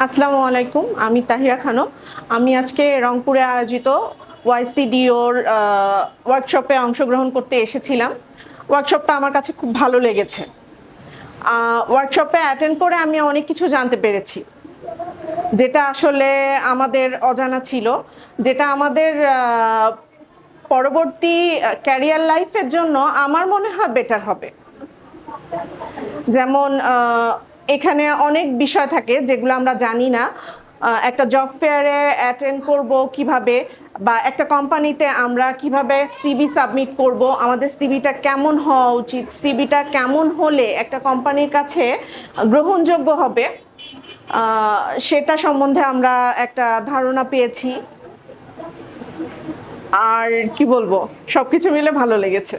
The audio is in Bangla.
আসসালামু আলাইকুম, আমি তাহিরা খানম। আমি আজকে রংপুরে আয়োজিত ওয়াইসিডিওর ওয়ার্কশপে অংশগ্রহণ করতে এসেছিলাম। ওয়ার্কশপটা আমার কাছে খুব ভালো লেগেছে। ওয়ার্কশপে অ্যাটেন্ড করে আমি অনেক কিছু জানতে পেরেছি, যেটা আসলে আমাদের অজানা ছিল, যেটা আমাদের পরবর্তী ক্যারিয়ার লাইফের জন্য আমার মনে হয় বেটার হবে। যেমন এখানে অনেক বিষয় থাকে যেগুলো আমরা জানি না। একটা জব ফেয়ারে অ্যাটেন্ড করব কিভাবে, বা একটা কোম্পানিতে আমরা কিভাবে সিভি সাবমিট করব, আমাদের সিভিটা কেমন হওয়া উচিত, সিভিটা কেমন হলে একটা কোম্পানির কাছে গ্রহণযোগ্য হবে, সেটা সম্বন্ধে আমরা একটা ধারণা পেয়েছি। আর কি বলবো, সবকিছু মিলে ভালো লেগেছে।